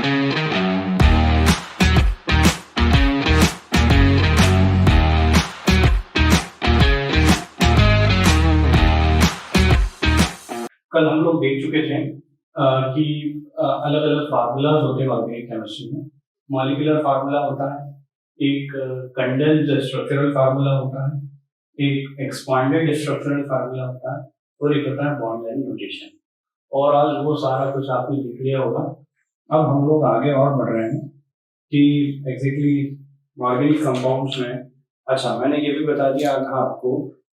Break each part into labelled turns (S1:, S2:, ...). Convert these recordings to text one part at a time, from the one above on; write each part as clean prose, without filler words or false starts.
S1: कल हम लोग देख चुके थे कि अलग अलग फार्मूलाज होते हैं ऑर्गेनिक केमिस्ट्री में। मॉलिक्यूलर फार्मूला होता है, एक कंडेंस्ड स्ट्रक्चरल फार्मूला होता है, एक एक्सपांडेड स्ट्रक्चरल फार्मूला होता है और एक होता है बॉन्ड लाइन नोटेशन। और आज वो सारा कुछ आपने लिख लिया होगा। अब हम लोग आगे और बढ़ रहे हैं कि एग्जैक्टली ऑर्गेनिक कंपाउंड्स में, अच्छा मैंने ये भी बता दिया था आपको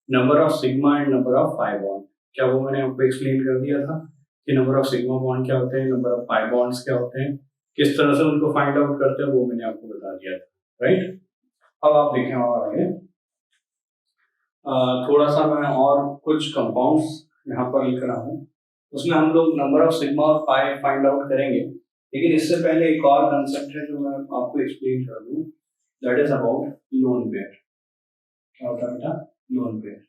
S1: number of sigma and number of pi bond. क्या वो मैंने आपको एक्सप्लेन कर दिया था कि नंबर ऑफ सिग्मा बॉन्ड क्या होते हैं, नंबर ऑफ पाई बॉन्ड्स क्या होते हैं, किस तरह से उनको फाइंड आउट करते हैं, वो मैंने आपको बता दिया था, राइट। अब आप देखें और आगे थोड़ा सा मैं और कुछ कंपाउंड्स यहाँ पर लिख रहा हूँ, उसमें हम लोग नंबर ऑफ सिग्मा और पाई फाइंड आउट करेंगे। लेकिन इससे पहले एक और कंसेप्ट है जो मैं आपको एक्सप्लेन कर दूं, that is about loan pair. क्या होता है बेटा? Lone pair.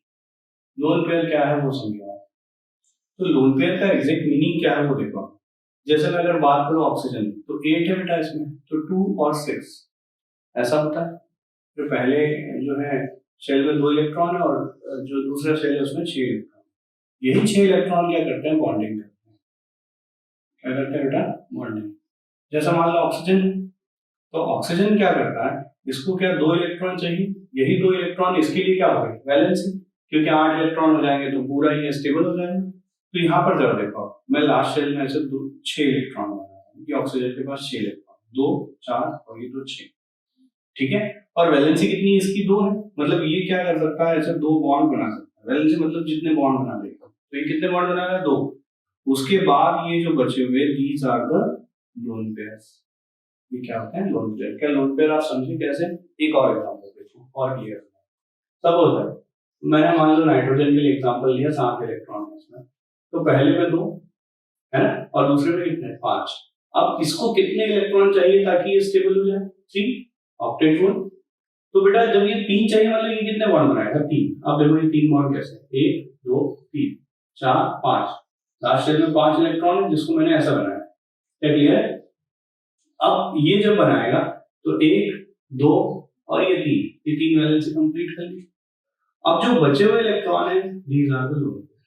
S1: लोन पेयर क्या है वो समझो आप। तो लोन पेयर का एग्जैक्ट मीनिंग क्या है वो देखो। जैसे मैं अगर बात करूं ऑक्सीजन, तो 8 है बेटा इसमें, तो 2 और 6 ऐसा होता है। जो पहले जो है शेल में 2 इलेक्ट्रॉन है और जो दूसरा शेल है उसमें 6 इलेक्ट्रॉन। यही 6 इलेक्ट्रॉन क्या करते हैं? बॉन्डिंग करते हैं। क्या करते हैं बेटा? बॉन्डिंग। जैसा मान लो ऑक्सीजन, तो ऑक्सीजन क्या करता है, इसको क्या 2 इलेक्ट्रॉन चाहिए, यही 2 इलेक्ट्रॉन इसके लिए क्या हो गए? वैलेंसी, क्योंकि 8 इलेक्ट्रॉन हो जाएंगे तो पूरा ये स्टेबल हो जाएगा। तो यहाँ पर जरा देखो, मैं लास्ट शेल में से 6 इलेक्ट्रॉन बना रहा हूँ, ऑक्सीजन के पास 6 इलेक्ट्रॉन, 2 4 और ये 2 6, ठीक है। और वैलेंसी कितनी है इसकी? 2 है। मतलब ये क्या कर सकता है, ऐसे 2 बॉन्ड बना सकता है। वैलेंसी मतलब जितने बॉन्ड बना देगा, तो ये कितने बॉन्ड बना रहा है? 2। उसके बाद ये जो बचे हुए, these are the lone pairs. ये क्या होता है? Lone pair. क्या लोन पेयर आप समझे कैसे? एक और एग्जांपल देखो और क्लियर। सपोज है मैंने मान लो नाइट्रोजन के लिए एग्जांपल लिया, 7 इलेक्ट्रॉन है इसमें, तो पहले में 2 है ना, और दूसरे में कितने? 5। अब इसको कितने इलेक्ट्रॉन चाहिए ताकि ये स्टेबल हो जाए? 3 ऑक्टेट 1। तो बेटा जब ये 3 चाहिए मतलब ये कितने बॉन्ड बनाएगा? 3। अब देखो ये 3 बॉन्ड कैसे? 1 2 3 4 5। लास्ट शेल में 5 इलेक्ट्रॉन है जिसको मैंने ऐसा बनाया। क्या क्लियर है? अब ये जब बनाएगा तो 1 2 और ये 3, ये 3 वैलेंसी कंप्लीट कर ली। अब जो बचे हुए इलेक्ट्रॉन है, these are the lone pair,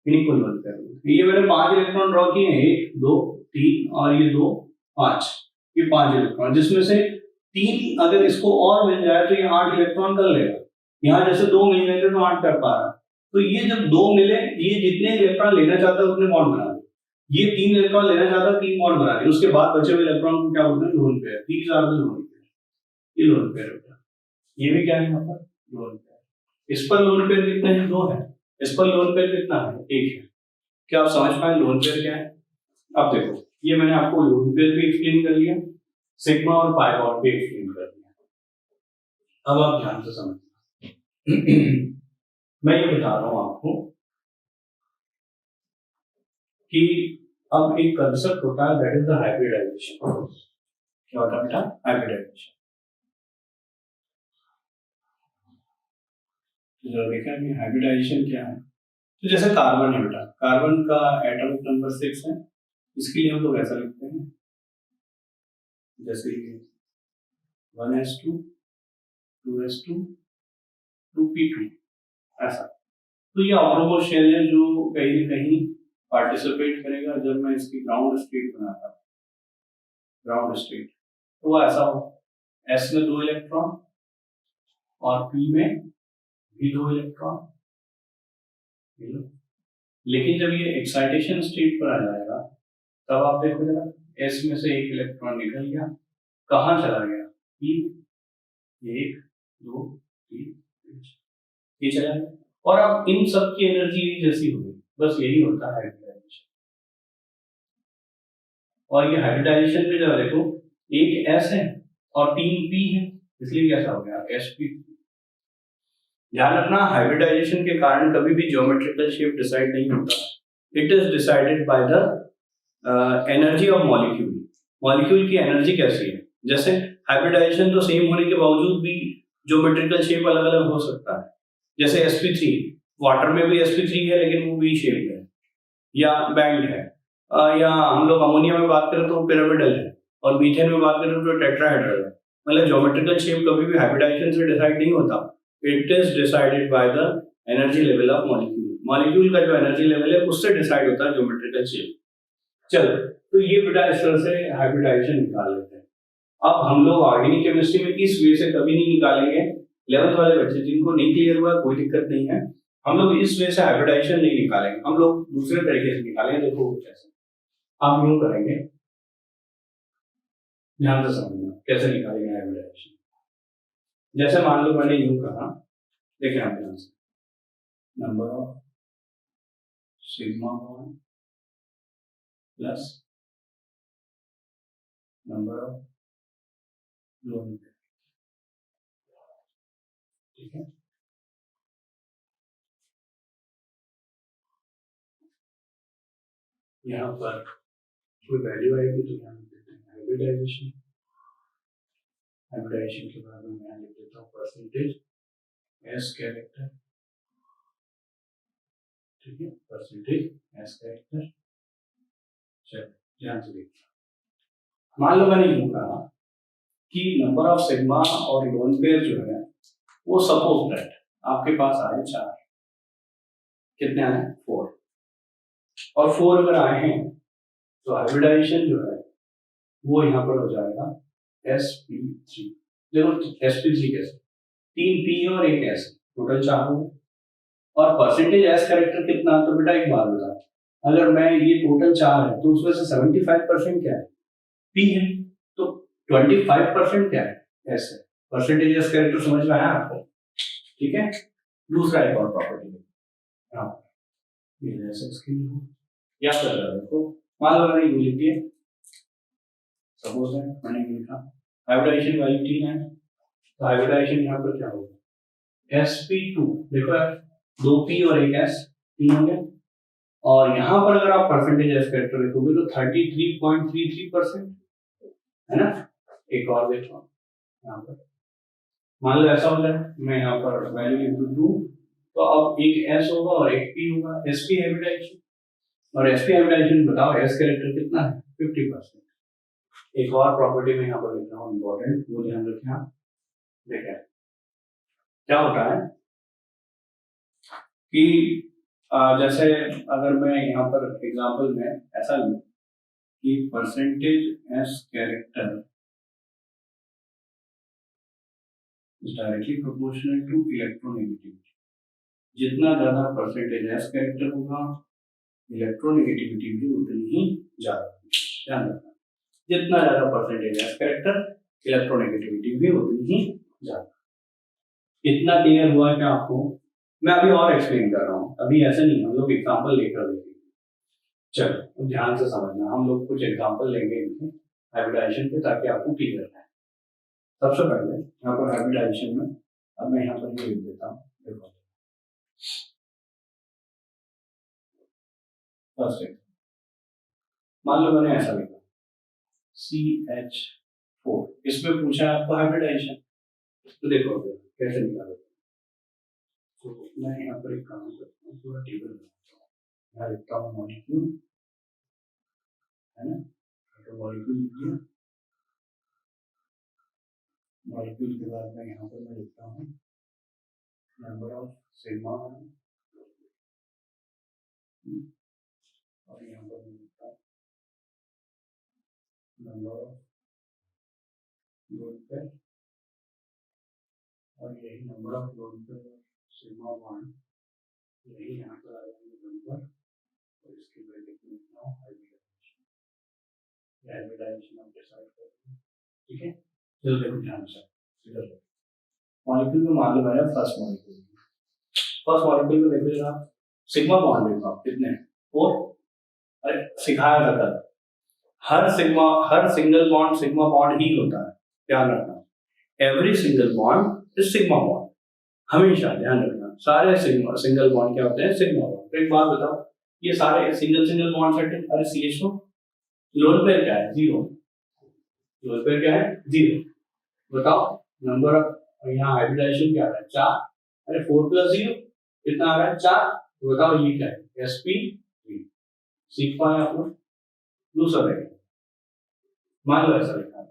S1: इन्हीं को लोन पेयर। ये मैंने 5 इलेक्ट्रॉन ड्रॉ किए हैं, 1 2 3 और ये 2 5, ये 5 इलेक्ट्रॉन, जिसमें से 3 अगर इसको और मिल जाए तो ये 8 इलेक्ट्रॉन कर लेगा। यहाँ जैसे 2 मिल गए थे तो 8 कर पा रहा। तो ये जब 2 मिले, ये जितने इलेक्ट्रॉन लेना चाहता है उतने बॉन्ड बना दे। ये 3 इलेक्ट्रॉन लेना चाहता है, 3 बॉन्ड बना दे। उसके बाद बचे हुए इलेक्ट्रॉन को क्या बोलते हैं? Lone pair. These are the lone pair. ये लोन पेयर होता है। ये भी क्या है यहाँ पर? Lone pair. इस पर लोन पेयर कितने हैं? 2 है। इस पर लोन पेयर कितना है? 1 है। क्या आप समझ पाए लोन पेयर क्या है? अब देखो, ये मैंने आपको लोन पेयर भी एक्सप्लेन कर लिया, सिग्मा और पाई बॉन्ड भी एक्सप्लेन कर दिया। अब आप ध्यान से समझना। मैं ये बता रहा हूं आपको कि अब एक कंसेप्ट होता है, दैट इज द हाइब्रिडाइजेशन। क्या होता है बेटा? हाइब्रिडाइजेशन। तो देखा कि हाइब्रिडाइजेशन क्या है। तो जैसे कार्बन है बेटा, कार्बन का एटॉमिक नंबर 6 है, इसके लिए हम लोग ऐसा लिखते हैं जैसे 1s2 2s2 2p2 ऐसा। तो ये ऑक्रोमो शेल है जो कहीं न कहीं पार्टिसिपेट करेगा जब मैं इसकी ग्राउंड स्टेट बनाता हूँ। ग्राउंड स्टेट तो वो ऐसा हो, s में 2 इलेक्ट्रॉन और p में भी 2 इलेक्ट्रॉन। लेकिन जब ये एक्साइटेशन स्टेट पर आ जाएगा तब आप देखो जरा, s में से 1 इलेक्ट्रॉन निकल गया, कहाँ चला गया? p, 1 2 3 ये चला गया। और अब इन सब की एनर्जी जैसी होगी, बस यही होता है हाइब्रिडाइजेशन। और ये हाइब्रिडाइजेशन में जरा देखो, एक S है और 3 P है, इसलिए कैसा हो गया? sp। ध्यान रखना, हाइब्रिडाइजेशन के कारण कभी भी ज्योमेट्रिकल शेप डिसाइड नहीं होता। It is decided by the energy of molecule. Molecule की एनर्जी कैसी है? जैसे हाइब्रिडाइजेशन तो सेम होने के बावजूद भी ज्योमेट्रिकल शेप अलग अलग हो सकता है। जैसे sp3, वाटर में भी sp3 है लेकिन वो वी शेप है या बैंड है। या हम लोग अमोनिया में बात करें तो पिरामिडल है, और मीथेन में बात करें तो टेट्राहेड्रल है। मतलब ज्योमेट्रिकल शेप कभी भी हाइब्रिडाइजेशन से डिसाइड नहीं होता, it is decided by the energy level of molecule. Molecule का जो एनर्जी लेवल है उससे डिसाइड होता है ज्योमेट्रिकल शेप। चलो, तो ये बेटा इस तरह से हाइब्रिडाइजेशन निकाल लेते हैं। अब हम लोग ऑर्गेनिक केमिस्ट्री में इस वे से कभी नहीं निकालेंगे। 11th वाले बच्चे जिनको नहीं क्लियर हुआ कोई दिक्कत नहीं है, हम लोग इस वे से हाइब्रिडाइजेशन नहीं निकालेंगे, हम लोग दूसरे तरीके से निकालेंगे। देखो कैसे हम यूं करेंगे, ध्यान से समझना कैसे निकालेंगे हाइब्रिडाइजेशन। जैसे मान लो मैंने यूं कहा, देखिए आप ध्यान से, number of sigma bond plus number of lone pair, ठीक है। यहाँ पर कोई वैल्यू आएगी तो यहाँ लिख देते हैं हाइब्रिडाइजेशन। हाइब्रिडाइजेशन के बाद में यहाँ लिख देता हूँ परसेंटेज एस कैरेक्टर, ठीक है, परसेंटेज एस कैरेक्टर। चलो ध्यान से देखिए, मान लो मैंने यूं कहा कि नंबर ऑफ सिग्मा और लोन पेयर जो है वो सपोज दैट आपके पास आए 4, कितने आए 4, और 4 अगर आए हैं तो हाइब्रिडाइजेशन जो है वो यहाँ पर हो जाएगा sp3। देखो sp3 कैसे, 3 p और 1 s, टोटल 4 हो। और परसेंटेज एस कैरेक्टर कितना, तो बेटा एक बात बता, अगर मैं ये टोटल 4 है तो उसमें से 75% क्या है, p है, तो 25% क्या है, s है। परसेंटेज एस कैरेक्टर समझ में आया आपको, ठीक है। दूसरा एक और प्रॉपर्टी है, ये जैसे इसके लिए या फिर देखो, मान लो मैंने ये लिख दिया, सपोज है मैंने ये लिखा हाइब्रिडाइजेशन वैल्यू 3 है, तो हाइब्रिडाइजेशन यहाँ पर क्या होगा sp2, देखो यार 2p और 1 s, 3 हो गया। और यहाँ पर अगर आप परसेंटेज एस कैरेक्टर लिखोगे तो 33.33% है ना। एक और देखो यहाँ पर, मान लो ऐसा होता है, मैं यहाँ पर वैल्यू लिख दूं तो अब एक s होगा और एक p होगा, sp हाइब्रिडाइजेशन। और sp हाइब्रिडाइजेशन बताओ s कैरेक्टर कितना है, 50%। एक और प्रॉपर्टी में यहाँ पर लिख रहा हूँ इंपॉर्टेंट, वो ध्यान रखें आप। देखिए क्या होता है कि जैसे अगर मैं यहाँ पर एग्जांपल में ऐसा लूं कि percentage s character is directly proportional to electronegativity. जितना ज्यादा परसेंटेज एस कैरेक्टर होगा इलेक्ट्रोनेगेटिविटी भी उतनी ही ज्यादा होगी, ध्यान रखना। जितना ज्यादा परसेंटेज एस कैरेक्टर इलेक्ट्रोनेगेटिविटी भी उतनी ही ज्यादा। इतना क्लियर हुआ क्या आपको? मैं अभी और एक्सप्लेन कर रहा हूँ, अभी ऐसे नहीं, हम लोग एग्जांपल लेकर देखेंगे। चलो ध्यान से समझना, हम लोग कुछ एग्जांपल लेंगे हाइब्रिडाइजेशन पे ताकि आपको क्लियर है। सबसे पहले यहाँ पर हाइब्रिडाइजेशन में, अब मैं यहाँ पर ये लिख देता हूँ, देखो फर्स्ट मान लो मैंने ऐसा लिखा CH4, इसमें पूछा है आपको हाइब्रिडाइजेशन, तो देखो कैसे निकालोगे। तो मैं यहाँ पर एक काम करता हूँ, पूरा टेबल बनाता हूँ। यहाँ लिखता हूँ मॉलिक्यूल, है ना, तो मॉलिक्यूल लिख दिया। मॉलिक्यूल के बाद में यहाँ पर मैं लिखता हूँ नंबर ऑफ सिग्मा, और यहाँ पर मैं लिखता हूँ नंबर ऑफ लोन पेयर, और यही number of lone pair sigma bond, यही यहाँ पर आ जाएंगे नंबर, और इसकी वैल्यू को लिखता हूँ हाइब्रिडाइजेशन। हाइब्रिडाइजेशन आप डिसाइड करते हैं, ठीक है। चलो देखो ध्यान से, इधर मॉलिक्यूल में मान लो मैंने फर्स्ट मॉलिक्यूल में देखो जरा, सिग्मा बॉन्ड देखो आप कितने हैं, 4। अरे सिखाया था कल, हर सिंगल बॉन्ड सिग्मा बॉन्ड ही होता है, ध्यान रखना। Every single bond is sigma bond, हमेशा ध्यान रखना। सारे सिंगल बॉन्ड क्या होते हैं, सिग्मा बॉन्ड। तो एक बात बताओ, ये सारे सिंगल बॉन्ड सेट है, अरे CH2 लोन पेयर क्या है, 0। लोन पेयर क्या है, 0। बताओ नंबर ऑफ, यहाँ हाइब्रिडाइजेशन क्या है, 4। अरे 4 + 0 कितना आ रहा है, 4। तो बताओ ये क्या है, sp3। सीख पाए आप लोग, दूसरा देखिए, मान लो ऐसा लिखा है,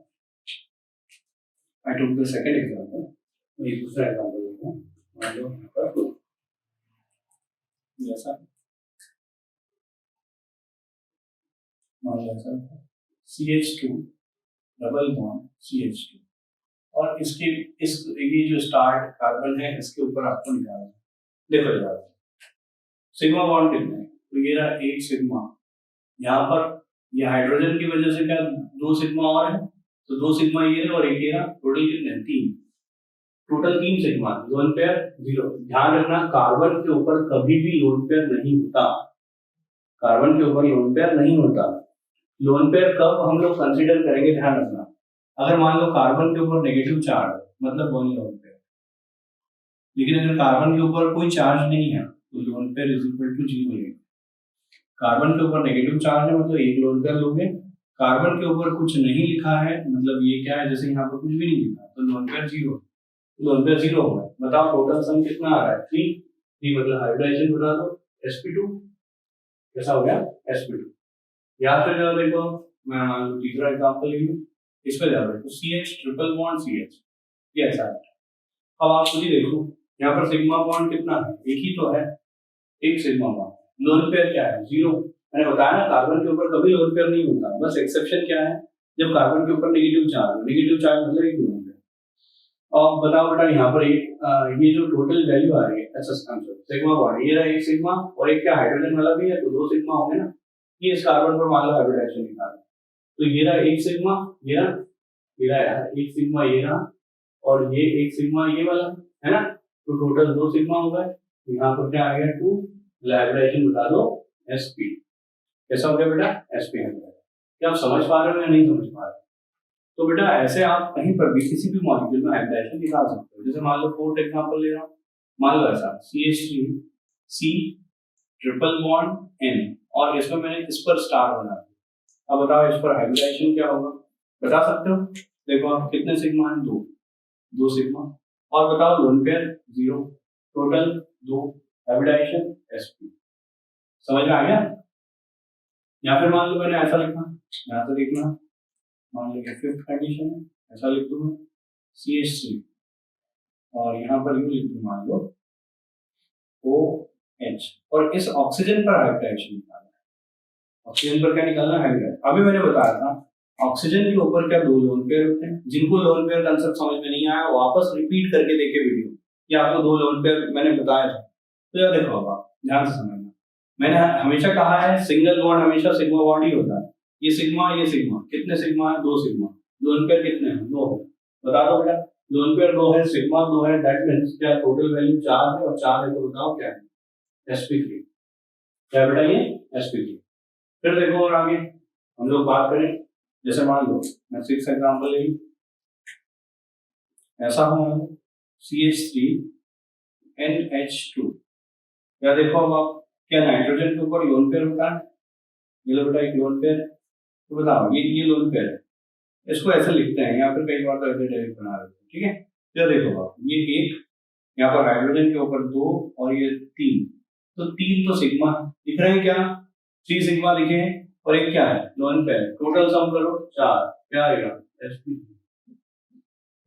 S1: आई टुक द सेकंड एग्जांपल, ये दूसरा एग्जांपल लेते हैं। मान लो यहाँ पर ऐसा, मान लो ऐसा CH2 डबल बॉन्ड CH2, और इसके इस ये जो स्टार्ट कार्बन है इसके ऊपर आपको निकालना है। देखो जरा सिग्मा बॉन्ड कितने हैं, तो ये रहा एक सिग्मा, यहाँ पर ये हाइड्रोजन की वजह से क्या दो सिग्मा और है, तो दो सिग्मा ये और एक ये रहा, टोटल कितने हैं, तीन, टोटल तीन सिग्मा, लोन पेयर जीरो। ध्यान रखना कार्बन के ऊपर कभी भी लोन पेयर नहीं होता, कार्बन के ऊपर लोन पेयर नहीं होता। लोन पेयर कब हम लोग कंसीडर करेंगे, ध्यान रखना, अगर मान लो कार्बन के ऊपर नेगेटिव चार्ज मतलब वन लोन पेयर, लेकिन अगर कार्बन के ऊपर कोई चार्ज नहीं है तो lone pair is equal to zero लेंगे। कार्बन के ऊपर नेगेटिव चार्ज है मतलब एक लोन पेयर लोगे, कार्बन के ऊपर कुछ नहीं लिखा है मतलब ये क्या है, जैसे यहाँ पर कुछ भी नहीं लिखा तो lone pair zero, lone pair zero होगा। बताओ टोटल सम कितना आ रहा है, थ्री, थ्री मतलब हाइब्रिडाइजेशन बता दो sp2, कैसा हो गया sp2। यहाँ पे जाओ देखो, मैं मान लो तीसरा एग्जांपल ले लूं, इस पे जाओ देखो CH ट्रिपल बॉन्ड CH, ये ऐसा है। अब आप खुद ही देखो यहाँ पर सिग्मा बॉन्ड कितना है, एक ही तो है, एक सिग्मा बॉन्ड, लोन पेयर क्या है, जीरो। मैंने बताया ना कार्बन के ऊपर कभी लोन पेयर नहीं होता, बस एक्सेप्शन क्या है, जब कार्बन के ऊपर नेगेटिव चार्ज, नेगेटिव चार्ज मतलब एक लोन पेयर। और बताओ बेटा यहाँ पर एक ये जो टोटल वैल्यू आ रही है सिग्मा बॉन्ड, ये रहा एक सिग्मा और एक क्या हाइड्रोजन वाला भी है, तो दो सिग्मा होंगे ना, ये इस कार्बन पर मान लो हाइब्रिडाइजेशन निकाल, तो ये रहा एक सिग्मा, ये रहा, ये रहा यार एक सिग्मा, ये रहा, और ये एक सिग्मा ये वाला है ना, तो टोटल दो सिग्मा हो गए, तो यहाँ पर क्या आ गया टू, हाइब्रिडाइजेशन बता दो sp, कैसा हो गया बेटा sp हो गया। क्या आप समझ पा रहे हो या नहीं समझ पा रहे हो? तो बेटा ऐसे आप कहीं पर भी किसी भी मॉलिक्यूल में हाइब्रिडाइजेशन निकाल सकते हो। जैसे मान लो फोर्थ एग्जांपल ले रहा हूँ, मान लो ऐसा CH3 C triple bond N, और इसमें मैंने इस पर स्टार बना दिया। अब बताओ इस पर हाइब्रिडाइजेशन क्या होगा, बता सकते हो? देखो आप कितने सिग्मा है, दो, दो सिग्मा, और बताओ लोन पेयर जीरो, टोटल दो, हाइब्रिडाइजेशन sp। समझ में आ गया? या फिर मान लो मैंने ऐसा लिखा, यहाँ से लिखना, मान लो फिफ्थ कंडीशन है, ऐसा लिख दूंगा CH3, और यहाँ पर यू लिख दूँ मान लो OH, और इस ऑक्सीजन पर हाइब्रिडाइजेशन निकालना है। ऑक्सीजन पर क्या निकालना है, हाइब्रिडाइजेशन। अभी मैंने बताया था ऑक्सीजन के ऊपर क्या दो लोन पेयर होते हैं। जिनको लोन पेयर कंसेप्ट समझ में नहीं आया वापस रिपीट करके देखे वीडियो, कि आपको दो लोन पेयर मैंने बताया था, तो यार देखो अब आप ध्यान से समझना। मैंने हमेशा कहा है सिंगल बॉन्ड हमेशा सिग्मा बॉन्ड ही होता है, ये सिग्मा कितने सिग्मा है, दो सिग्मा, लोन पेयर कितने हैं, दो है, बता दो बेटा, लोन पेयर दो है, सिग्मा दो है, दैट मींस क्या टोटल वैल्यू चार है, और चार है तो बताओ क्या है, sp3, क्या बेटा ये sp3। फिर देखो और आगे हम लोग बात करें, जैसे मान लो मैं सिक्स एग्जांपल ले लूं, ऐसा हो CH3 NH2, या देखो अब आप क्या नाइट्रोजन के ऊपर लोन पेयर होता है, ये लो बेटा एक लोन पेयर, तो बताओ ये लोन पेयर है, इसको ऐसे लिखते हैं या फिर कई बार तो ऐसे डायरेक्ट बना देते हैं, ठीक है। तो देखो आप ये एक, यहाँ पर हाइड्रोजन के ऊपर दो और ये तीन, तो तीन तो सिग्मा दिख रहे हैं क्या, थ्री सिग्मा दिखे हैं, और एक क्या है लोन पेयर, टोटल सम करो चार, क्या आएगा sp।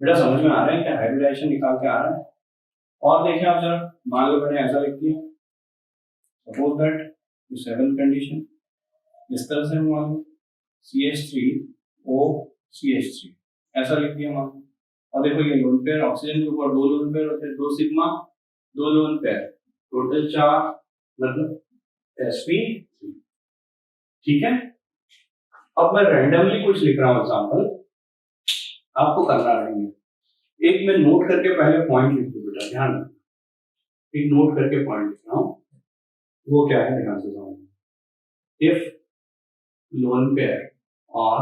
S1: बेटा समझ में आ रहा है क्या, हाइब्रिडाइजेशन निकाल के आ रहा है। और देखिए आप जरा, मान लो मैंने ऐसा लिख दिया, सपोज दैट सेवन कंडीशन, इस तरह से मान लो CH3OCH3 ऐसा लिख दिया मान लो, और देखो ये लोन पेयर, ऑक्सीजन के ऊपर दो लोन पेयर होते हैं, दो सिग्मा दो लोन पेयर, टोटल चार, मतलब sp, ठीक है। अब मैं रैंडमली कुछ लिख रहा हूं एग्जांपल, आपको करना नहीं है, एक मैं नोट करके पहले पॉइंट लिख दूं बेटा, ध्यान रखना, एक नोट करके पॉइंट लिख रहा हूं, वो क्या है ध्यान से समझना। इफ लोन पेयर और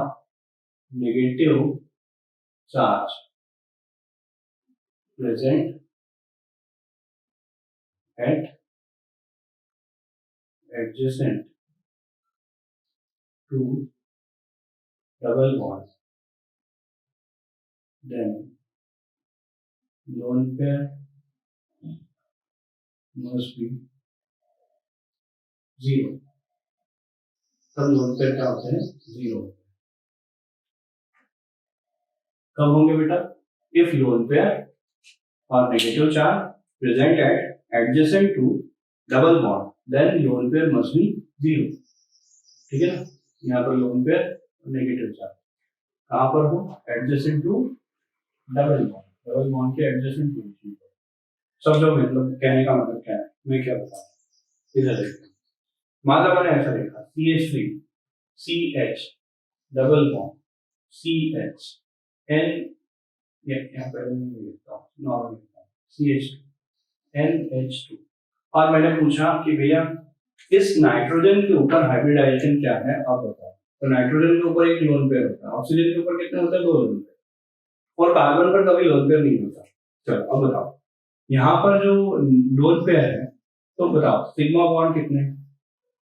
S1: negative charge present at adjacent to double bonds, then lone pair must be zero। तब लोन पेयर क्या होते हैं, 0। कब होंगे बेटा, इफ लोन पेयर और negative charge present at adjacent to double bond, then lone pair must be 0। ठीक है ना, यहाँ पर लोन पेयर नेगेटिव चार्ज कहाँ पर हो, एडजेसेंट टू डबल बॉन्ड के एडजेसेंट पोजीशन पर। समझो मतलब कहने का मतलब क्या है, मैं क्या बता रहा हूँ, इधर देखो, मान लो मैंने ऐसा लिखा CH3 CH double bond CH N, यहाँ पर लिखता हूँ नॉर्मल CH2 NH2, और मैंने पूछा कि भैया इस नाइट्रोजन के ऊपर हाइब्रिडाइजेशन क्या है आप बताओ। तो नाइट्रोजन के ऊपर एक लोन पेयर होता है, ऑक्सीजन के ऊपर कितने होते हैं, 2 लोन पेयर, और कार्बन पर कभी लोन पेयर नहीं होता। चलो अब बताओ यहाँ पर जो लोन पेयर है, तो बताओ सिग्मा बॉन्ड कितने हैं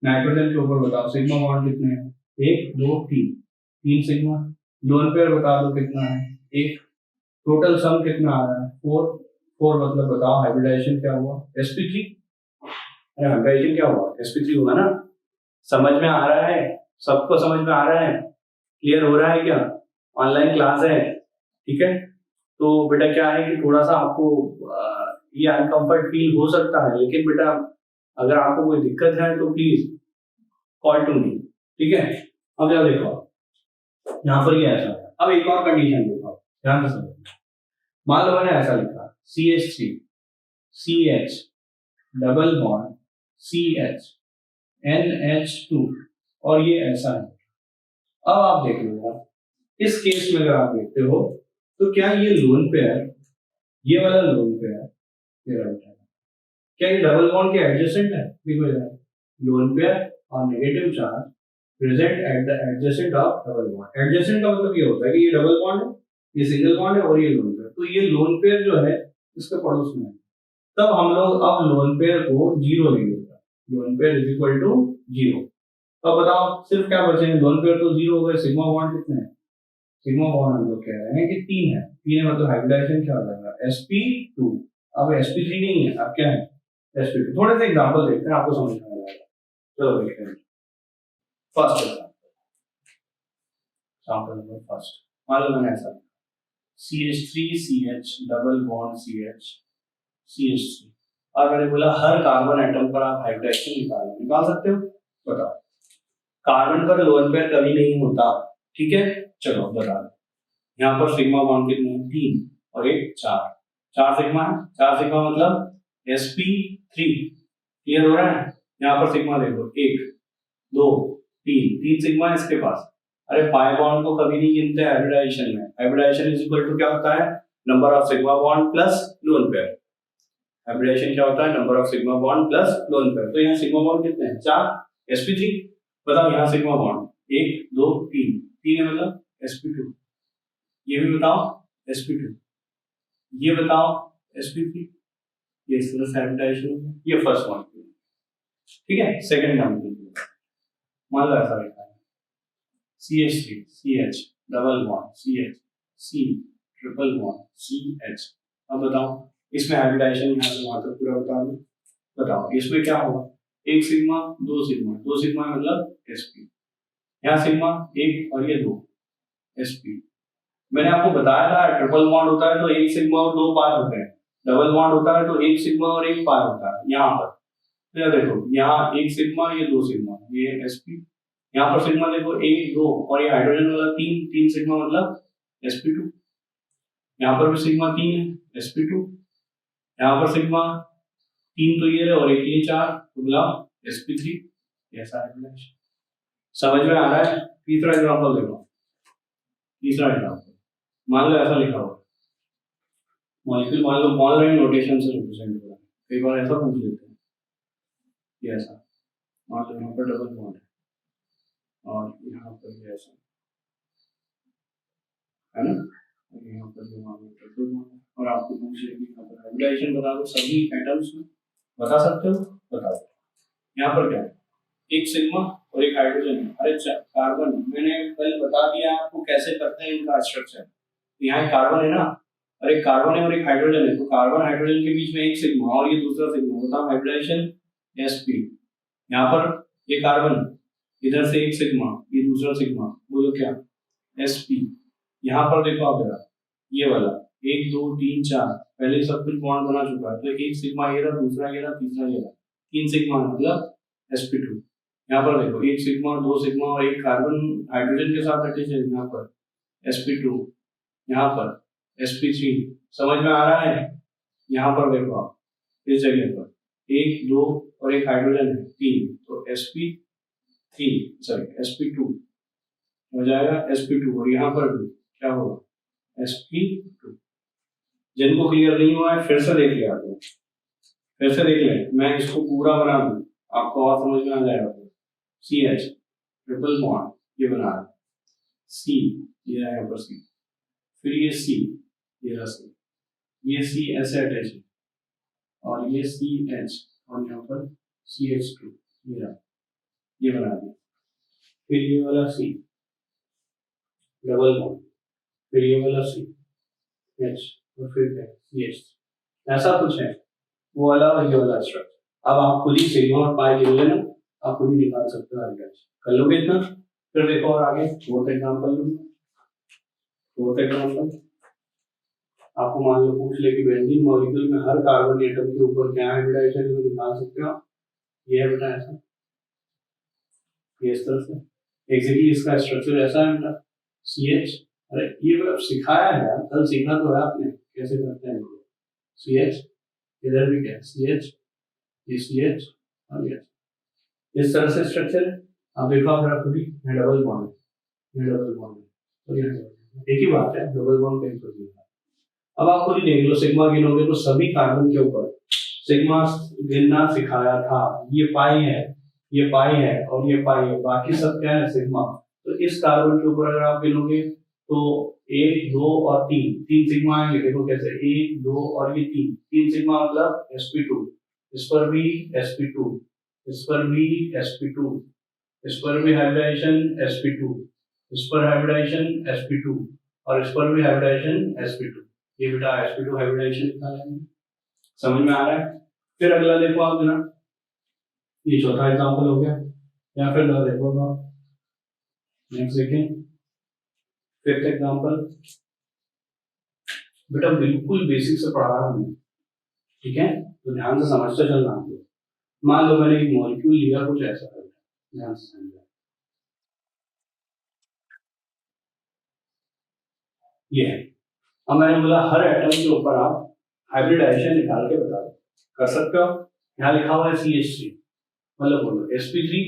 S1: नाइट्रोजन के ऊपर, बताओ सिग्मा बॉन्ड कितने हैं, 1 2 3 सिग्मा। लोन पेयर बता दो कितना है, 1। टोटल सम कितना आ रहा है, 4 मतलब बताओ हाइब्रिडाइजेशन क्या हुआ, sp3। अरे हाइब्रिडाइजेशन क्या हुआ, sp3 हुआ ना। समझ में आ रहा है, सबको समझ में आ रहा है, क्लियर हो रहा है क्या, ऑनलाइन क्लास है, ठीक है। तो बेटा क्या है कि थोड़ा सा आपको ये अनकंफर्ट फील हो सकता है, लेकिन बेटा अगर आपको कोई दिक्कत है तो प्लीज कॉल टू मी, ठीक है। अब क्या देखो, यहाँ पर ये ऐसा है। अब एक और कंडीशन देखो, ध्यान से समझो। मान लो मैंने ऐसा लिखा CH3 CH double bond CH NH2 और ये ऐसा है। अब आप देख लो, इस केस में अगर आप देखते हो तो क्या ये लोन पेयर, ये वाला लोन पेयर, ये राइट है, क्या ये डबल बॉन्ड के एडजेसेंट है, देखो यार लोन पेयर और negative charge present at the adjacent of double bond. Adjacent का मतलब ये होता है कि ये डबल बॉन्ड है, ये सिंगल बॉन्ड है और ये लोन पेयर, तो ये लोन पेयर जो है इसके पड़ोस में है। तब हम लोग अब लोन पेयर को 0 लेंगे, lone pair is equal to 0। अब बताओ सिर्फ क्या बचेंगे, लोन पेयर तो 0 हो गए, सिग्मा बॉन्ड कितने हैं, सिग्मा बॉन्ड हम लोग कह रहे हैं कि 3 है, 3 है मतलब हाइब्रिडाइजेशन क्या हो जाएगा, sp2। अब sp3 नहीं है, अब क्या है sp2। थोड़े से एग्जांपल देखते हैं, आपको समझ में आ जाएगा। चलो देखते हैं फर्स्ट एग्जांपल नंबर फर्स्ट। मान लो मैंने ऐसा CH3 CH double bond CH CH3, और मैंने बोला हर कार्बन एटम पर आप हाइब्रिडाइजेशन निकाल सकते हो, बताओ। कार्बन पर लोन पेयर कभी नहीं होता, ठीक है। चलो बता दो, यहाँ पर सिग्मा बॉन्ड कितने हैं, 3 और 1 4 सिग्मा है। 4 सिग्मा मतलब sp3, क्लियर हो रहा है। यहाँ पर सिग्मा देखो 1 2 3 सिग्मा है इसके पास। अरे पाई बॉन्ड को कभी नहीं गिनते हाइब्रिडाइजेशन में। हाइब्रिडाइजेशन इज इक्वल टू क्या होता है, number of sigma bond plus lone pair. Hybridization क्या होता है, number of sigma bond plus lone pair. तो यहाँ सिग्मा बॉन्ड कितने हैं, 4, sp3। बताओ यहाँ सिग्मा बॉन्ड 1 2 3 है मतलब sp2। ये भी बताओ sp2, ये बताओ sp3। ये इस तरह से हाइब्रिडाइजेशन, ये फर्स्ट वन, ठीक है। सेकंड वन मान लो ऐसा लिखा है CH3 CH double bond CH C triple bond CH। अब बताओ इसमें हाइब्रिडाइजेशन यहाँ से वहां तक पूरा बता दो। बताओ इसमें क्या होगा, 1 सिग्मा 2 सिग्मा, 2 सिग्मा मतलब sp, यहाँ सिग्मा 1 और ये 2 sp। मैंने आपको बताया था ट्रिपल बॉन्ड होता है तो 1 सिग्मा और 2 पाई होते हैं, डबल बॉन्ड होता है तो 1 सिग्मा और 1 पाई होता है। यहाँ पर तो देखो यहाँ 1 सिग्मा ये 2 सिग्मा, ये sp। यहाँ पर सिग्मा देखो 1 2 और ये हाइड्रोजन वाला 3 सिग्मा मतलब sp2। यहाँ पर भी सिग्मा 3 है sp2। यहाँ पर सिग्मा 3 तो ये और 1 ये 4 मतलब sp3। ऐसा है, समझ में आ रहा है। तीसरा एग्जांपल देखो, तीसरा एग्जांपल मान लो ऐसा लिखा हुआ मॉलिक्यूल, मान लो ऑनलाइन नोटेशन से रिप्रेजेंट हो रहा है, कई बार ऐसा पूछ लेते हैं ये ऐसा। मान लो यहाँ पर डबल बॉन्ड है और यहाँ पर भी ऐसा है ना, यहाँ पर भी मान लो ट्रिपल बॉन्ड है और आपको पूछ लिया कि यहाँ पर हाइब्रिडाइजेशन बता दो सभी एटम्स में, बता सकते हो, बता दो। यहाँ पर क्या है, 1 सिग्मा और 1 हाइड्रोजन है। अरे कार्बन मैंने कल बता दिया आपको कैसे करते हैं इनका स्ट्रक्चर। यहाँ एक कार्बन है ना, और एक कार्बन है और एक हाइड्रोजन है, तो कार्बन हाइड्रोजन के बीच में 1 सिग्मा और ये दूसरा सिग्मा, बताओ हाइब्रिडाइजेशन sp। यहाँ पर ये कार्बन इधर से एक सिग्मा, ये दूसरा सिग्मा, बोलो क्या, sp। यहाँ पर देखो आप जरा, ये वाला 1 2 3 4 पहले सब कुछ बॉन्ड बना चुका है, तो एक सिग्मा ये रहा, दूसरा ये रहा, तीसरा ये रहा, 3 सिग्मा मतलब sp2। यहाँ पर देखो एक सिग्मा, 2 सिग्मा और एक कार्बन हाइड्रोजन के साथ अटैच है, यहाँ पर sp2, यहाँ पर sp3। समझ में आ रहा है? यहाँ पर देखो आप इस जगह पर 1 2 और एक हाइड्रोजन है 3, तो sp3 सॉरी sp2 हो जाएगा sp2, और यहाँ पर भी क्या होगा sp2। जिनको क्लियर नहीं हुआ है फिर से देख लिया, फिर से देख लें, मैं इसको पूरा बना दूं आपको और समझ में आ जाएगा। CH ट्रिपल बॉन्ड ये बना रहा है, C ये रहा यहाँ पर C, फिर ये C ये रहा C, ये C ऐसे अटैच है और ये CH और यहाँ पर CH2 ये रहा, ये बना दिया। फिर ये वाला C डबल बॉन्ड, फिर ये वाला C H और फिर CH, ऐसा कुछ है वो वाला और ये वाला स्ट्रक्चर। अब आप खुद ही सिग्मा और पाई ले लेना, आप खुद ही निकाल सकते हो आगे कर लोगे इतना। फिर देखो और आगे फोर्थ एग्जांपल लूंगा। फोर्थ एग्जांपल आपको मान लो पूछ ले कि बेंजीन मॉलिक्यूल में हर कार्बन एटम के ऊपर क्या हाइब्रिडाइजेशन है, तो निकाल सकते हो। ये है बेटा ऐसा, ये इस तरह से एग्जैक्टली इसका स्ट्रक्चर ऐसा है बेटा CH। अरे ये मतलब सिखाया है यार, कल सीखा तो है आपने कैसे करते हैं। CH इधर भी क्या CH, ये CH और ये इस तरह से स्ट्रक्चर है। आप देखो आप खुद ही डबल बॉन्ड है, ये डबल बॉन्ड है, तो ये एक ही बात है, डबल बॉन्ड कहीं पर नहीं है। अब आप खुद ही देख लो, सिग्मा गिनोगे तो सभी कार्बन के ऊपर सिग्मा गिनना सिखाया था। ये पाई है, ये पाई है और ये पाई है, बाकी सब क्या है सिग्मा। तो इस कार्बन के ऊपर अगर आप गिनोगे तो 1 2 और 3, 3 सिग्मा आएंगे। देखो कैसे 1 2 और ये 3 सिग्मा मतलब sp2, इस पर भी sp2, इस पर भी sp2, इस पर भी हाइब्रिडाइजेशन sp2, इस पर हाइब्रिडाइजेशन sp2 और इस पर भी हाइब्रिडाइजेशन sp2। ये बेटा sp2 हाइब्रिडाइजेशन निकाला है, समझ में आ रहा है। फिर अगला देखो आप जरा, ये चौथा एग्जांपल हो गया, या फिर देखो आप नेक्स्ट देखें फिफ्थ एग्जांपल। बेटा बिल्कुल बेसिक से पढ़ा रहा हूँ, ठीक है, तो ध्यान से समझते चलना। मान लो मैंने एक मॉलिक्यूल लिया कुछ ऐसा है, ध्यान से समझना। ये है, अब मैंने बोला हर एटम के ऊपर आप हाइब्रिडाइजेशन निकाल के बता दो, कर सकते हो। यहाँ लिखा हुआ है CH3, मतलब बोलो sp3,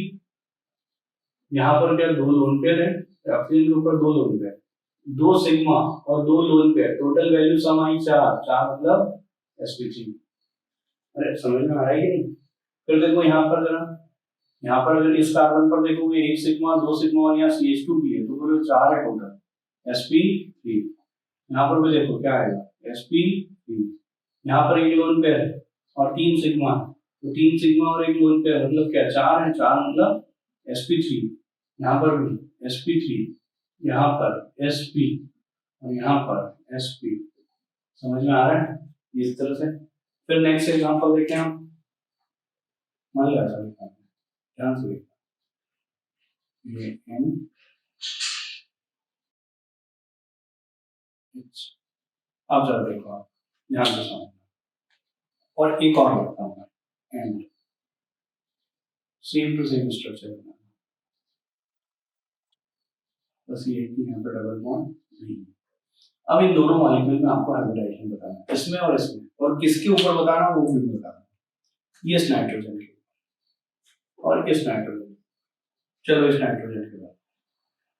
S1: यहाँ पर क्या 2 लोन पेयर है, ऑक्सीजन के ऊपर 2 लोन पेयर, 2 सिग्मा और 2 लोन पेयर, टोटल वैल्यू सम आई 4 मतलब sp3। अरे समझ में आ रहा है कि नहीं। फिर देखो यहाँ पर जरा, यहाँ पर अगर इस कार्बन पर देखोगे 1 सिग्मा 2 सिग्मा और यहाँ CH2 भी है, तो बोलो 4 है टोटल sp3। यहाँ पर भी देखो क्या आएगा sp3, यहाँ पर एक लोन पेयर है और 3 सिग्मा, तो 3 सिग्मा और एक लोन पेयर मतलब क्या 4 है, 4 मतलब sp3। यहाँ पर भी sp3, यहाँ पर sp और यहाँ पर sp, समझ में आ रहा है इस तरह से। फिर नेक्स्ट एग्जांपल देखें हम, मान लिया ऐसा लिखा है, ध्यान से देखो, ये N अब जरा देखो आप ध्यान से समझना, और एक और लिखता हूँ and same to same structure बनाना, बस ये कि यहाँ पर डबल बॉन्ड नहीं। अब इन दोनों मॉलिक्यूल में आपको हाइब्रिडाइजेशन बताना है, इसमें और इसमें, और किसके ऊपर बताना वो भी बताना। ये इस नाइट्रोजन के और इस नाइट्रोजन, चलो इस नाइट्रोजन के बाद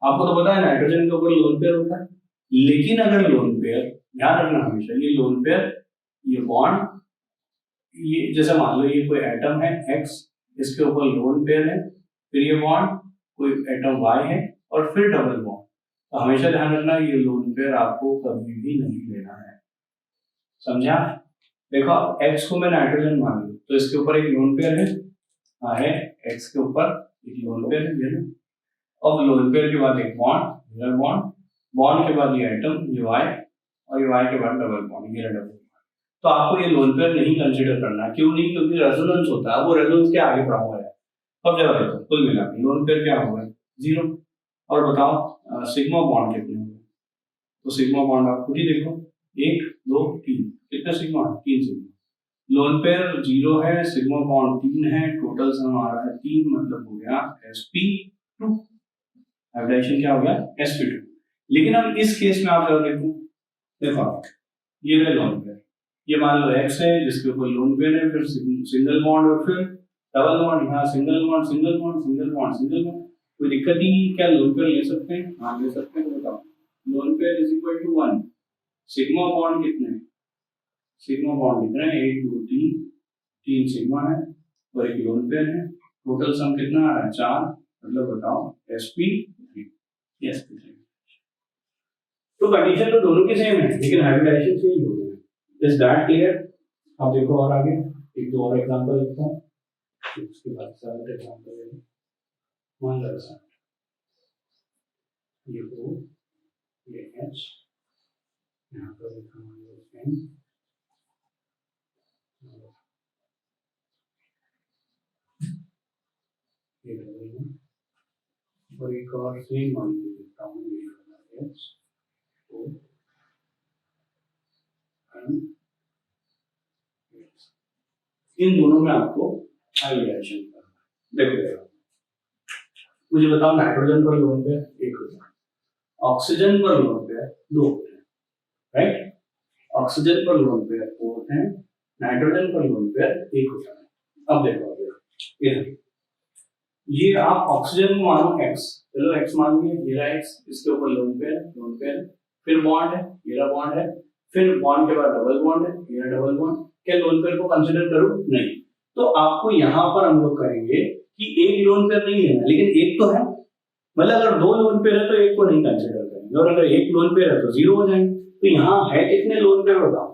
S1: आपको तो पता है नाइट्रोजन के ऊपर लोन पेयर होता है, लेकिन अगर लोन पेयर, ध्यान रखना हमेशा ये लोन पेयर, ये बॉन्ड, ये जैसे मान लो ये कोई एटम है X, इसके ऊपर लोन पेयर है, फिर ये बॉन्ड कोई एटम Y है और फिर डबल बॉन्ड, तो हमेशा ध्यान रखना ये लोन पेयर आपको कभी भी नहीं लेना है, समझा। देखो X को मैं नाइट्रोजन मान लूं तो इसके ऊपर एक लोन पेयर है X के ऊपर एक लोन पेयर है ना, अब लोन पेयर के बाद एक बॉन्ड, बॉन्ड, बॉन्ड के बाद ये एटम ये Y और ये Y के बाद डबल बॉन्ड, ये डबल। तो आपको ये लोन पेयर नहीं कंसीडर करना, क्यों नहीं, क्योंकि रेजोनेंस होता है, वो रेजोनेंस के आगे पड़ा हुआ है। अब जरा देखो कुल मिला के लोन पेयर क्या होगा 0। और बताओ सिग्मा बॉन्ड कितने होंगे, तो सिग्मा बॉन्ड आप खुद ही देखो 1 2 3 कितने सिग्मा 3 सिग्मा। लोन पेयर 0 है, सिग्मा बॉन्ड 3 है, टोटल सम आ रहा है 3, मतलब हो गया sp2। हाइब्रिडाइजेशन क्या हो गया sp2। लेकिन अब इस केस में आप जरा देखो, देखो ये है लोन पेयर, ये मान लो x है जिसके ऊपर लोन पेयर है, फिर सिंगल बॉन्ड और फिर डबल बॉन्ड, यहाँ single bond single bond single bond single bond, कोई दिक्कत ही नहीं। क्या लोन पेयर ले सकते हैं? हाँ ले सकते हैं। तो बताओ lone pair is equal to 1, sigma bond कितने हैं, सिग्मा बॉन्ड कितने हैं 1 2 3, 3 सिग्मा है और एक लोन पेयर है, टोटल सम कितना आ रहा है 4, मतलब बताओ sp3। sp3 तो कंडीशन तो दोनों की सेम है लेकिन हाइब्रिडाइजेशन चेंज हो गया। Is that clear? अब देखो और आगे एक दो और एग्जांपल लिखता हूं, उसके बाद सारे एग्जांपल ले लो। मान लो ऐसा ये O ये H, यहाँ पर लिखा मान लो N, ये W और एक और सेम मान लो लिखता हूँ ये H O N। इन दोनों में आपको हाइब्रिडाइजेशन करना है। देखो मुझे बताओ नाइट्रोजन पर लोन पेयर 1 होता है, ऑक्सीजन पर लोन पेयर 2 होते हैं, राइट? ऑक्सीजन पर लोन पेयर 4 होते हैं, नाइट्रोजन पर लोन पेयर 1 होता है। अब देखो ये आप ऑक्सीजन को मानो x, चलो x मान लिया, ये रहा x, इसके ऊपर लोन पेयर, फिर बॉन्ड है, ये रहा बॉन्ड है, फिर बॉन्ड के बाद डबल बॉन्ड है, ये रहा डबल बॉन्ड। क्या लोन पेयर को कंसीडर करूं? नहीं। तो आपको यहाँ पर हम लोग करेंगे कि एक लोन पेयर नहीं लेना, लेकिन एक तो है, मतलब अगर 2 लोन पेयर है तो एक को नहीं कंसीडर करेंगे, और अगर एक लोन पेयर है तो 0 हो जाएंगे। तो यहाँ है कितने लोन पेयर बताओ?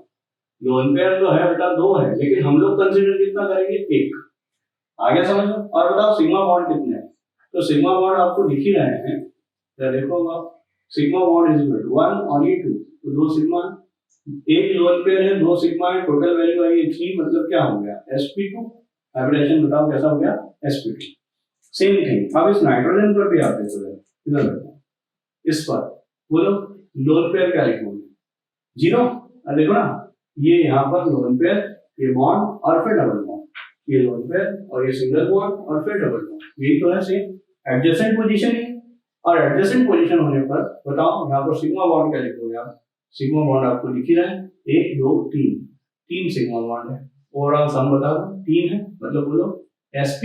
S1: लोन पेयर तो है बेटा 2 है, लेकिन हम लोग कंसीडर कितना करेंगे? 1। आ गया समझ में? और बताओ सिग्मा बॉन्ड कितने हैं? तो सिग्मा बॉन्ड आपको दिख ही रहे हैं, तो देखो आप sigma bond is equal to 1 और ये 2, तो 2 सिग्मा, एक लोन पेयर है 2 सिग्मा है, टोटल वैल्यू आई है 3, मतलब क्या हो गया sp2। हाइब्रिडाइजेशन बताओ कैसा हो गया sp2। सेम थिंग अब इस नाइट्रोजन पर भी आते हैं, इधर इस पर बोलो लोन पेयर क्या लिखोगे? 0। देखो ना ये यहाँ पर लोन पेयर, ये बॉन्ड और फिर डबल बॉन्ड, ये लोन पेयर और ये सिंगल बॉन्ड और फिर डबल बॉन्ड, यही तो है सेम एडजेसेंट पोजीशन है। और एडजेसेंट पोजीशन होने पर बताओ यहाँ पर सिग्मा बॉन्ड क्या लिखोगे आप? सिग्मा बॉन्ड आपको लिख ही रहा है 1 2 3, 3 सिग्मा बॉन्ड है, ओवरऑल सम बता दो 3 है, मतलब बोलो sp।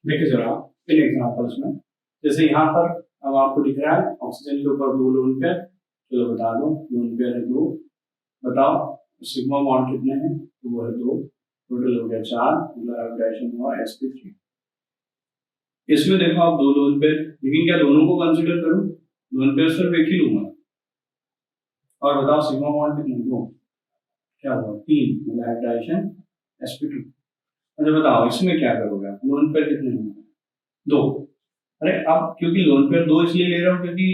S1: देखिए जरा इन एग्जांपल्स में, जैसे यहाँ पर अब आपको दिख रहा है ऑक्सीजन के ऊपर 2 लोन पेयर, चलो बता दो लोन पेयर है 2, बताओ सिग्मा बॉन्ड कितने हैं? तो वो है 2, टोटल हो गया 4, मतलब हाइब्रिडाइजेशन हुआ sp3। इसमें देखो आप 2 लोन पेयर, लेकिन क्या दोनों को कंसीडर करूं? लोन पेयर सिर्फ एक ही लूंगा। और बताओ सिग्मा बॉन्ड कितने? 2, क्या हुआ 3, मतलब हाइब्रिडाइजेशन sp2। अच्छा बताओ इसमें क्या करोगे? लोन पेयर कितने होंगे? 2। अरे अब क्योंकि लोन पेयर 2 इसलिए ले रहा हूँ क्योंकि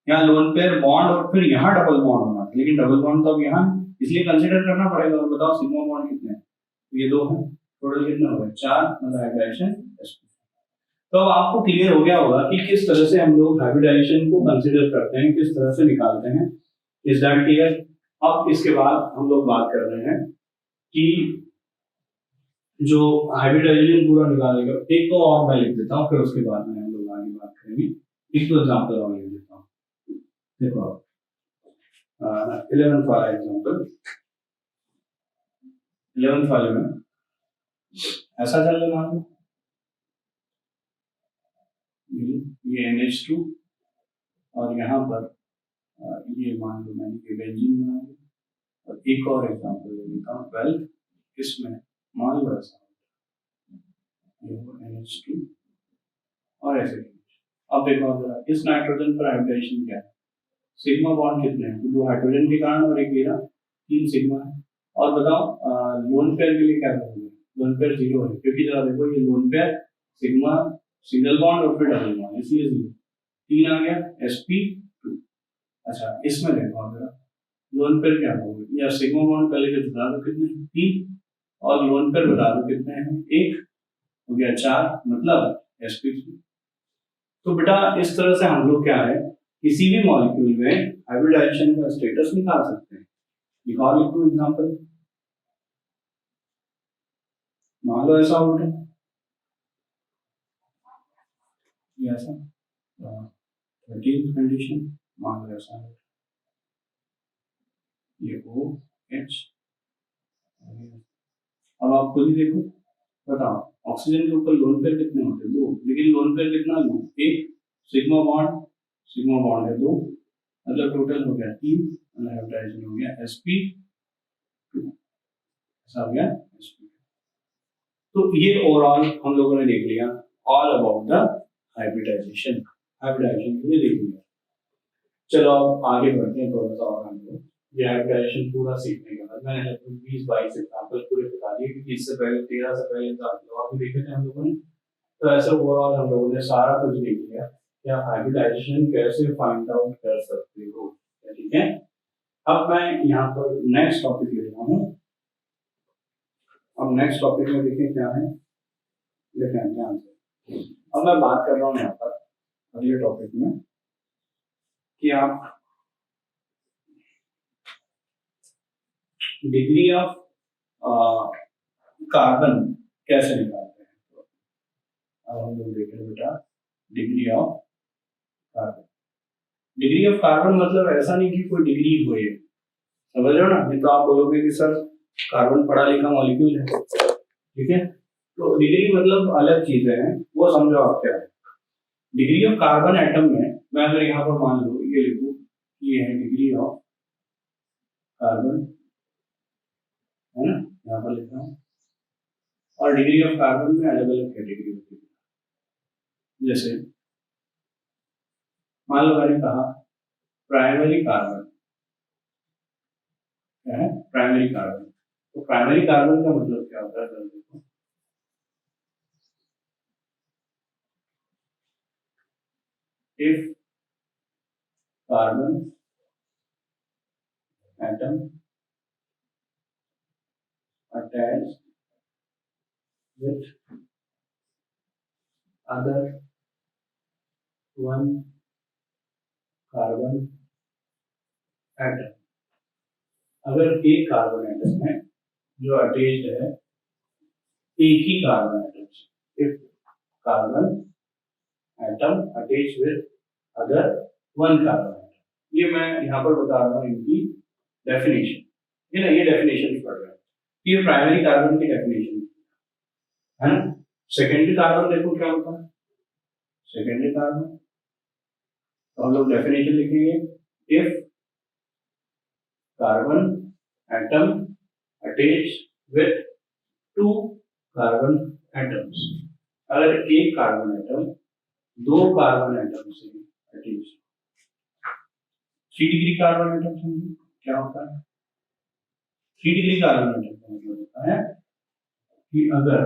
S1: यहाँ लोन पेयर बॉन्ड और फिर यहाँ डबल बॉन्ड होना था, लेकिन डबल बॉन्ड तो अब यहाँ इसलिए कंसीडर करना पड़ेगा। और बताओ सिग्मा बॉन्ड कितने हैं? ये 2 है, टोटल कितना होगा 4, मतलब हाइब्रिडाइजेशन sp। तो अब आपको क्लियर हो गया होगा कि किस तरह से हम लोग हाइब्रिडाइजेशन को कंसीडर करते हैं, किस तरह से निकालते हैं। Is that clear? अब इसके बाद हम लोग बात कर रहे हैं कि जो हाइब्रिडाइजेशन पूरा निकालेगा, एक तो और मैं लिख देता हूँ, फिर उसके बाद में हम लोग आगे बात करेंगे। एक तो एग्जाम्पल और लिख देता हूँ, देखो 11th वाला एग्जाम्पल, 11th वाले में ऐसा चल रहा है, ये NH2 और यहाँ पर ये मान लो मैंने ये बेंजीन बना दिया। और एक और एग्जाम्पल ले लेता हूँ 12, इसमें मान लो ऐसा NH2 और ऐसे। अब देखो जरा इस नाइट्रोजन पर हाइब्रिडाइजेशन क्या है? सिग्मा बॉन्ड कितने हैं? तो 2 हाइड्रोजन के कारण और एक मेरा 3 सिग्मा है। और बताओ लोन पेयर के लिए क्या करोगे? लोन पेयर 0 है, क्योंकि जरा देखो ये lone pair sigma single bond और फिर डबल बॉन्ड, इसलिए 0, 3 आ गया sp2। अच्छा इसमें देखो जरा लोन पेयर क्या होगा? या सिग्मा बॉन्ड पहले के बता दो कितने हैं? 3, और लोन पेयर बता दो कितने हैं? 1, हो गया 4, मतलब sp3। तो बेटा इस तरह से हम लोग क्या है, किसी भी मॉलिक्यूल में हाइब्रिडाइजेशन का स्टेटस निकाल सकते हैं। निकाल एक एग्जांपल, मान लो ऐसा उल्टा ये ऐसा 13th कंडीशन, मान लो ऐसा है ये OH। अब आप खुद ही देखो, बताओ ऑक्सीजन के ऊपर लोन पेयर कितने होते हैं? 2, लेकिन लोन पेयर कितना लूं? 1। सिग्मा बॉन्ड है 2, मतलब टोटल हो गया 3, मतलब हाइब्रिडाइजेशन हो गया sp2, ऐसा हो गया sp। तो ये ओवरऑल हम लोगों ने देख लिया, all about the hybridization, hybridization के लिए देख लिया। चलो अब आगे बढ़ते हैं थोड़ा सा, और हम लोग ये हाइब्रिडाइजेशन पूरा सीखने के बाद मैंने लगभग 20-22 एग्जांपल पूरे बता दिए, क्योंकि इससे पहले 13 से पहले एग्जांपल और भी देखे थे हम लोगों ने। तो ऐसे ओवरऑल हम लोगों ने सारा कुछ देख लिया कि आप हाइब्रिडाइजेशन कैसे फाइंड आउट कर सकते हो। ठीक है, अब मैं यहाँ पर नेक्स्ट टॉपिक ले रहा हूँ। अब नेक्स्ट टॉपिक में देखें क्या है, देखें ध्यान से। अब मैं बात कर रहा हूँ यहाँ पर अगले टॉपिक में कि आप डिग्री ऑफ कार्बन कैसे निकालते हैं। तो अब हम लोग देखें बेटा degree of carbon. Degree of carbon मतलब ऐसा नहीं कि कोई डिग्री हुई है, समझ रहे हो ना? नहीं तो आप बोलोगे कि सर कार्बन पढ़ा लिखा मॉलिक्यूल है, ठीक है। तो डिग्री मतलब अलग चीजें हैं, वो समझो आप क्या है। डिग्री ऑफ कार्बन एटम में मैं अगर यहाँ पर मान लो ये लिखूं, ये है डिग्री ऑफ कार्बन, है ना, यहाँ पर लिख रहा हूँ। और डिग्री ऑफ कार्बन में अलग अलग कैटेगरी होती है। जैसे मान लो मैंने कहा प्राइमरी कार्बन, क्या है प्राइमरी कार्बन। तो प्राइमरी कार्बन का मतलब क्या होता है, देखो if carbon atom attached with other one carbon atom, अगर एक कार्बन एटम है जो अटैच्ड है एक ही कार्बन एटम से, if carbon atom attached with other one carbon atom, ये मैं यहाँ पर बता रहा हूँ इनकी डेफिनेशन, ये ना ये डेफिनेशन पढ़ रहे हैं, ये प्राइमरी कार्बन की डेफिनेशन है ना। सेकेंडरी कार्बन देखो क्या होता है, सेकेंडरी कार्बन तो हम लोग डेफिनेशन लिखेंगे if carbon atom attach with 2 carbon atoms, अगर एक कार्बन एटम 2 कार्बन एटम से अटैच। 3 डिग्री कार्बन एटम समझो क्या होता है। 3 डिग्री कार्बन एटम का मतलब होता है कि अगर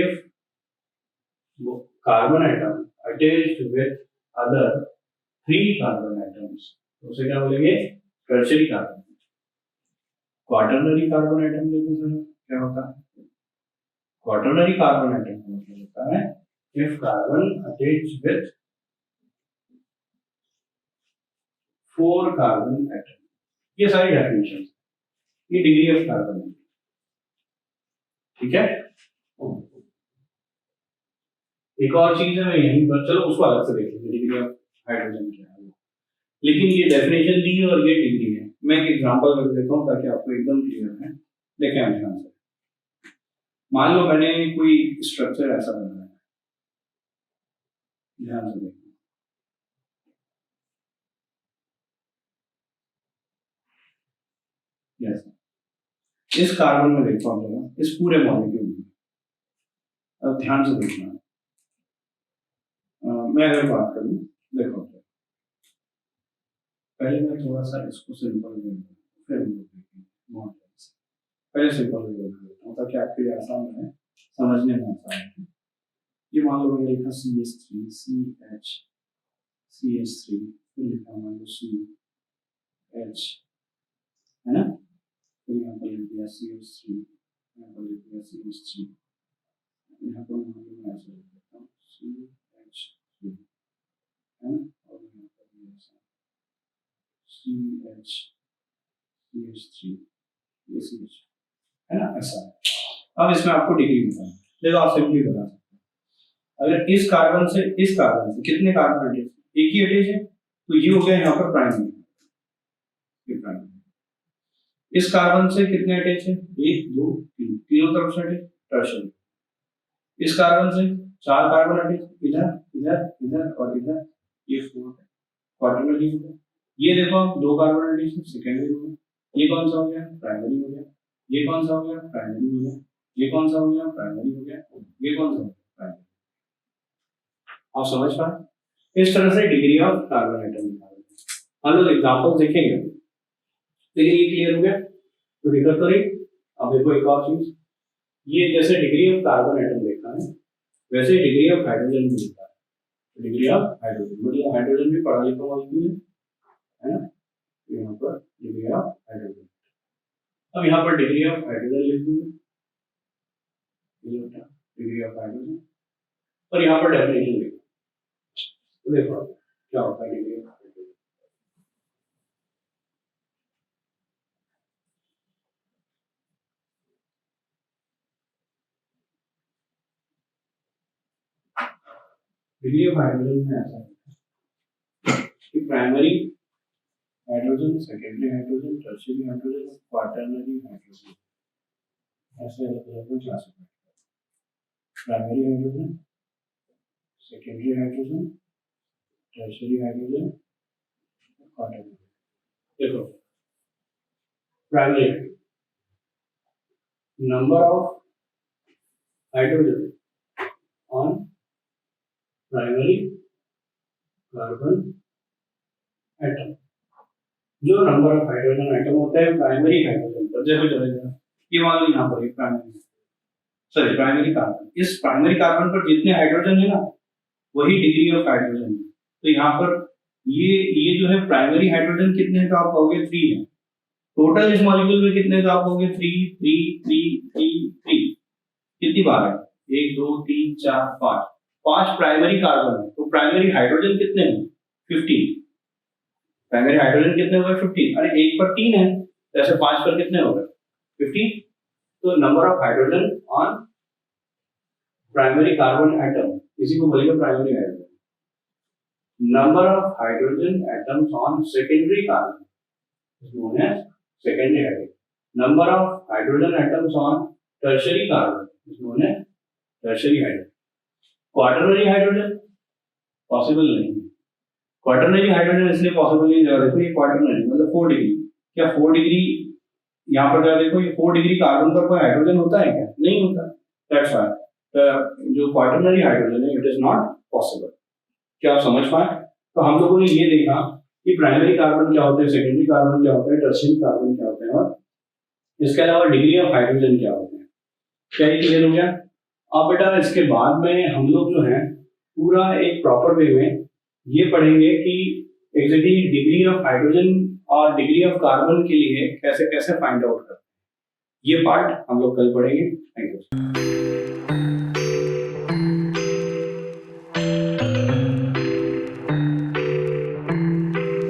S1: if carbon atom attached with other 3 carbon atoms, तो उसे क्या बोलेंगे, tertiary carbon. Quaternary carbon atom देखो जरा क्या होता है। क्वाटरनरी कार्बन एटम का मतलब होता है if carbon attach with 4 carbon atom. ये सारी डेफिनेशन, ये डिग्री ऑफ कार्बन है, ठीक है। एक और चीज है मैं यहीं पर, चलो उसको अलग से देखेंगे डिग्री ऑफ हाइड्रोजन क्या है। लेकिन ये डेफिनेशन दी है और ये डिग्री है। मैं एक एग्जांपल रख देता हूँ ताकि आपको एकदम क्लियर है। देखें आप ध्यान से, मान लो मैंने कोई स्ट्रक्चर ऐसा बनाया है, ध्यान से देखो, इस कार्बन में देखो आप जरा, इस पूरे मॉलिक्यूल में, अब ध्यान से देखना। मैं अगर बात करूं, देखो पहले मैं थोड़ा सा इसको सिंपल ले लूं, फिर हम लोग देखेंगे मॉडल से। पहले सिंपल ले लेता हूं ताकि आपके लिए आसान है, समझने में आसान है। ये मान लो मैंने लिखा CH3 CH CH3, फिर लिखा मान लो CH, है ना, फिर यहाँ पर लिख दिया CH3, यहाँ पर लिख दिया CH3, यहाँ पर मैं ऐसे लिख देता हूँ CH3 है ना, और यहाँ पर भी ऐसा CH3 ये CH है ना, ऐसा। अब इसमें आपको डिग्री बताना, देखो आप सिंपली बता सकते हैं, अगर इस कार्बन से कितने कार्बन अटैच, एक ही अटैच है, तो ये हो गया यहाँ पर प्राइमरी, ये प्राइमरी। इस कार्बन से कितने अटैच है, 1 2 3, तीनों तरफ से अटैच, टर्शियरी। इस कार्बन से 4 कार्बन अटैच, इधर इधर इधर और इधर, ये 4 क्वार्टरनरी हो गया। ये देखो आप 2 कार्बन अटैच है, सेकेंडरी हो गया। ये कौन सा हो गया, प्राइमरी हो गया। ये कौन सा हो गया, प्राइमरी हो गया। ये कौन सा हो गया, प्राइमरी हो गया। ये कौन सा हो गया, प्राइमरी। आप समझ पाए, इस तरह से डिग्री ऑफ कार्बन एटम निकालेंगे। हम लोग एग्जांपल देखेंगे, लेकिन ये क्लियर हो गया तो दिक्कत तो नहीं। अब देखो एक और चीज, ये जैसे डिग्री ऑफ कार्बन एटम देखा है, वैसे डिग्री ऑफ हाइड्रोजन भी देखा है। डिग्री ऑफ हाइड्रोजन मतलब हाइड्रोजन भी पढ़ा लिखा मॉलिक्यूल है ना, यहाँ पर डिग्री ऑफ हाइड्रोजन। अब यहाँ पर डिग्री ऑफ हाइड्रोजन लिख दूंगा, डिग्री ऑफ हाइड्रोजन, और यहाँ पर डेफिनेशन लिखो। तो देखो क्या होता है degree of hydrogen. Degree of hydrogen में ऐसा है कि primary hydrogen, secondary hydrogen, tertiary hydrogen, quaternary hydrogen, ऐसे अलग-अलग classify. Primary hydrogen, secondary hydrogen, tertiary hydrogen, quaternary. देखो primary number of hydrogen on primary carbon atom, जो नंबर ऑफ हाइड्रोजन एटम होता है प्राइमरी हाइड्रोजन पर, जैसे चलेगा ये मान लो यहाँ पर एक प्राइमरी कार्बन, इस प्राइमरी कार्बन पर जितने हाइड्रोजन है ना, वही डिग्री ऑफ हाइड्रोजन है। तो यहाँ पर ये जो है प्राइमरी हाइड्रोजन कितने हैं, तो आप कहोगे 3 है। टोटल इस मॉलिक्यूल में कितने, तो आप कहोगे 3 3 3 3 3। कितनी बार है, 1 2 3 4 5, 5 प्राइमरी कार्बन है। तो प्राइमरी हाइड्रोजन कितने हैं, 15। प्राइमरी हाइड्रोजन कितने हो गए, 15। अरे एक पर 3 है, जैसे 5 पर कितने हो गए, 15। तो number of hydrogen on primary carbon atom, इसी को बोलेंगे primary hydrogen. Number of hydrogen atoms on secondary carbon is known as secondary hydrogen. Number of hydrogen atoms on tertiary carbon is known as tertiary hydrogen. Quaternary hydrogen possible नहीं है। Quaternary hydrogen इसलिए possible नहीं है, देखो ये quaternary मतलब 4 degree, क्या 4 degree यहाँ पर देखो, ये 4 डिग्री कार्बन पर कोई हाइड्रोजन होता है क्या, नहीं होता। दैट्स व्हाई जो क्वार्टरनरी हाइड्रोजन है इट इज नॉट पॉसिबल। क्या आप समझ पाए, तो हम लोगों ने ये देखा कि प्राइमरी कार्बन क्या होते हैं, सेकेंडरी कार्बन क्या होते हैं, टर्शियरी कार्बन क्या होते हैं, और इसके अलावा डिग्री ऑफ हाइड्रोजन क्या होते हैं। क्या ये क्लियर हो गया। अब बेटा इसके बाद में हम लोग जो है पूरा एक प्रॉपर वे में ये पढ़ेंगे कि एग्जैक्टली डिग्री ऑफ हाइड्रोजन और डिग्री ऑफ कार्बन के लिए कैसे कैसे फाइंड आउट करते हैं। ये पार्ट हम लोग कल पढ़ेंगे। Thank you.